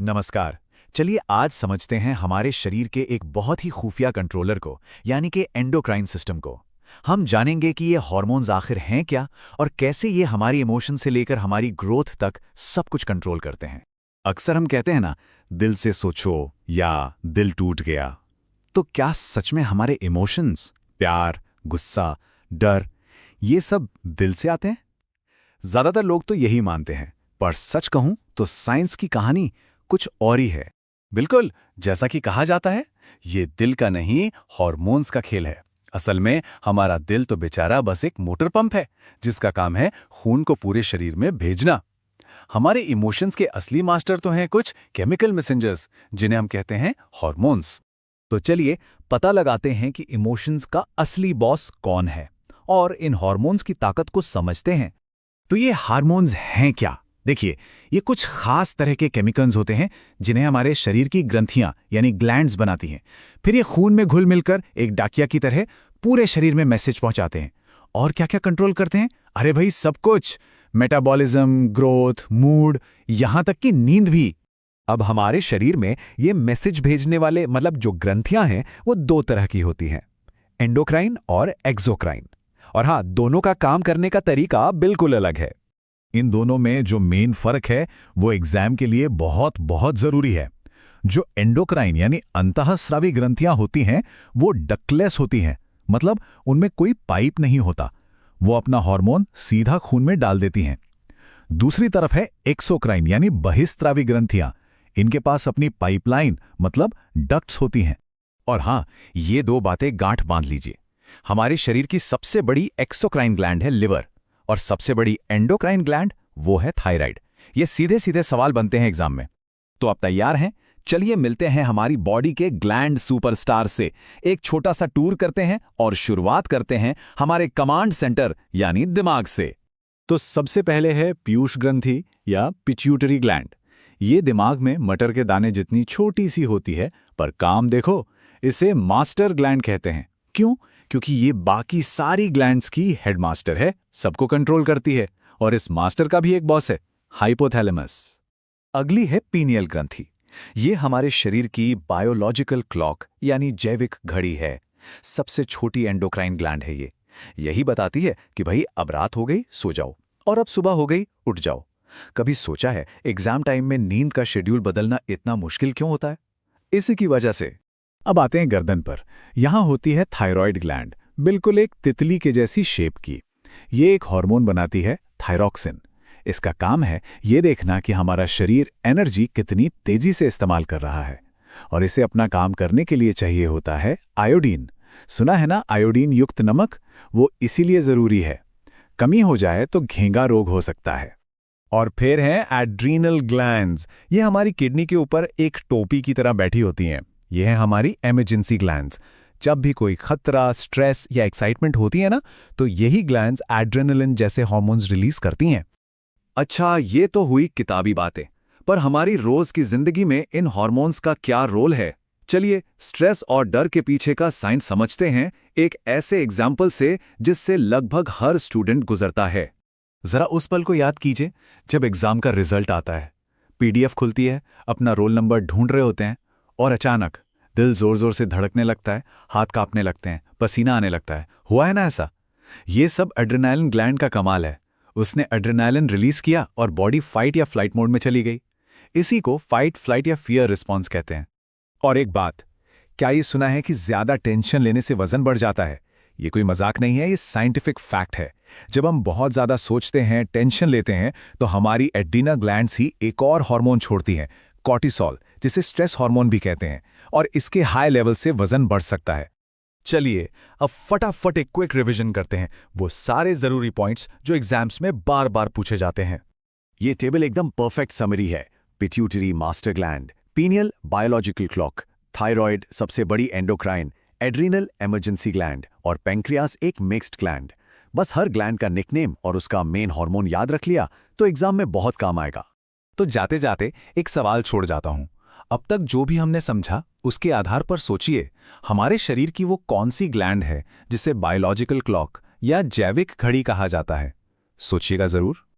नमस्कार। चलिए आज समझते हैं हमारे शरीर के एक बहुत ही खुफिया कंट्रोलर को, यानी कि एंडोक्राइन सिस्टम को। हम जानेंगे कि ये हार्मोन्स आखिर हैं क्या और कैसे ये हमारी इमोशन से लेकर हमारी ग्रोथ तक सब कुछ कंट्रोल करते हैं। अक्सर हम कहते हैं ना, दिल से सोचो या दिल टूट गया। तो क्या सच में हमारे इमोशंस, प्यार, गुस्सा, डर, ये सब दिल से आते हैं? ज्यादातर लोग तो यही मानते हैं, पर सच कहूं तो साइंस की कहानी कुछ और ही है। बिल्कुल, जैसा कि कहा जाता है, ये दिल का नहीं हार्मोन्स का खेल है। असल में हमारा दिल तो बेचारा बस एक मोटर पंप है, जिसका काम है खून को पूरे शरीर में भेजना। हमारे इमोशंस के असली मास्टर तो हैं कुछ केमिकल मैसेंजर्स, जिन्हें हम कहते हैं हार्मोन्स। तो चलिए पता लगाते हैं कि इमोशंस का असली बॉस कौन है और इन हार्मोन्स की ताकत को समझते हैं। तो ये हार्मोन्स हैं क्या? देखिए, ये कुछ खास तरह के केमिकल्स होते हैं जिन्हें हमारे शरीर की ग्रंथियां यानी ग्लैंड्स बनाती हैं। फिर ये खून में घुल मिलकर एक डाकिया की तरह पूरे शरीर में मैसेज पहुंचाते हैं। और क्या-क्या कंट्रोल करते हैं? अरे भाई, सब कुछ। मेटाबॉलिज्म, ग्रोथ, मूड, यहां तक कि नींद भी। अब हमारे शरीर में ये मैसेज भेजने वाले मतलब जो ग्रंथियां हैं, वो दो तरह की होती हैं, एंडोक्राइन और एक्सोक्राइन। और हाँ, दोनों का काम करने का तरीका बिल्कुल अलग है। इन दोनों में जो मेन फर्क है वो एग्जाम के लिए बहुत बहुत जरूरी है। जो एंडोक्राइन यानी अंतःस्रावी ग्रंथियां होती हैं, वो डक्टलेस होती हैं, मतलब उनमें कोई पाइप नहीं होता। वो अपना हार्मोन सीधा खून में डाल देती हैं। दूसरी तरफ है एक्सोक्राइन यानी बहिस्त्रावी ग्रंथियां। इनके पास अपनी पाइपलाइन मतलब डक्ट्स होती हैं। और हां, ये दो बातें गांठ बांध लीजिए। हमारे शरीर की सबसे बड़ी एक्सोक्राइन ग्लैंड है लिवर, और सबसे बड़ी एंडोक्राइन ग्लैंड वो है थायराइड। ये सीधे सीधे सवाल बनते हैं एग्जाम में। तो आप तैयार हैं? चलिए मिलते हैं हमारी बॉडी के ग्लैंड सुपरस्टार से। एक छोटा सा टूर करते हैं और शुरुआत करते हैं हमारे कमांड सेंटर यानी दिमाग से। तो सबसे पहले है पीयूष ग्रंथि या पिट्यूटरी ग्लैंड। ये दिमाग में मटर के दाने जितनी छोटी सी होती है, पर काम देखो, इसे मास्टर ग्लैंड कहते हैं। क्यों? क्योंकि ये बाकी सारी ग्लैंड्स की हेडमास्टर है, सबको कंट्रोल करती है। और इस मास्टर का भी एक बॉस है, हाइपोथैलेमस। अगली है पीनियल ग्रंथि। ये हमारे शरीर की बायोलॉजिकल क्लॉक यानी जैविक घड़ी है। सबसे छोटी एंडोक्राइन ग्लैंड है ये। यही बताती है कि भाई अब रात हो गई, सो जाओ, और अब सुबह हो गई, उठ जाओ। कभी सोचा है एग्जाम टाइम में नींद का शेड्यूल बदलना इतना मुश्किल क्यों होता है? इसी की वजह से। अब आते हैं गर्दन पर। यहां होती है थायराइड ग्लैंड, बिल्कुल एक तितली के जैसी शेप की। ये एक हार्मोन बनाती है, थायरॉक्सिन। इसका काम है ये देखना कि हमारा शरीर एनर्जी कितनी तेजी से इस्तेमाल कर रहा है। और इसे अपना काम करने के लिए चाहिए होता है आयोडीन। सुना है ना, आयोडीन युक्त नमक? वो इसीलिए जरूरी है। कमी हो जाए तो घेंगा रोग हो सकता है। और फिर हैं एड्रीनल ग्लैंड्स। ये हमारी किडनी के ऊपर एक टोपी की तरह बैठी होती हैं। ये है हमारी इमरजेंसी ग्लैंड्स। जब भी कोई खतरा, स्ट्रेस या एक्साइटमेंट होती है ना, तो यही ग्लैंड्स एड्रेनलिन जैसे हार्मोन्स रिलीज करती हैं। अच्छा, ये तो हुई किताबी बातें, पर हमारी रोज की जिंदगी में इन हार्मोन्स का क्या रोल है? चलिए स्ट्रेस और डर के पीछे का साइंस समझते हैं एक ऐसे एग्जाम्पल से जिससे लगभग हर स्टूडेंट गुजरता है। जरा उस पल को याद कीजिए जब एग्जाम का रिजल्ट आता है, पीडीएफ खुलती है, अपना रोल नंबर ढूंढ रहे होते हैं, और अचानक दिल जोर जोर से धड़कने लगता है, हाथ कांपने लगते हैं, पसीना आने लगता है। हुआ है ना ऐसा? ये सब एड्रेनालिन ग्लैंड का कमाल है। उसने एड्रेनालिन रिलीज किया और बॉडी फाइट या फ्लाइट मोड में चली गई। इसी को फाइट, फ्लाइट या फियर रिस्पॉन्स कहते हैं। और एक बात, क्या ये सुना है कि ज्यादा टेंशन लेने से वजन बढ़ जाता है? ये कोई मजाक नहीं है, ये साइंटिफिक फैक्ट है। जब हम बहुत ज्यादा सोचते हैं, टेंशन लेते हैं, तो हमारी एड्रीनल ग्लैंड्स ही एक और हार्मोन छोड़ती हैं, कॉर्टिसोल, जिसे स्ट्रेस हार्मोन भी कहते हैं। और इसके हाई लेवल से वजन बढ़ सकता है। चलिए अब फटाफट एक क्विक रिवीजन करते हैं, वो सारे जरूरी पॉइंट्स जो एग्जाम्स में बार बार पूछे जाते हैं। ये टेबल एकदम परफेक्ट समरी है। Pituitary master gland, pineal biological clock, thyroid सबसे बड़ी एंडोक्राइन, एड्रीनल इमरजेंसी ग्लैंड और पेंक्रियास एक मिक्स्ड ग्लैंड। बस हर ग्लैंड का निकनेम और उसका मेन हार्मोन याद रख लिया तो एग्जाम में बहुत काम आएगा। तो जाते जाते एक सवाल छोड़ जाता हूं। अब तक जो भी हमने समझा उसके आधार पर सोचिए, हमारे शरीर की वो कौन सी ग्लैंड है जिसे बायोलॉजिकल क्लॉक या जैविक घड़ी कहा जाता है? सोचिएगा जरूर।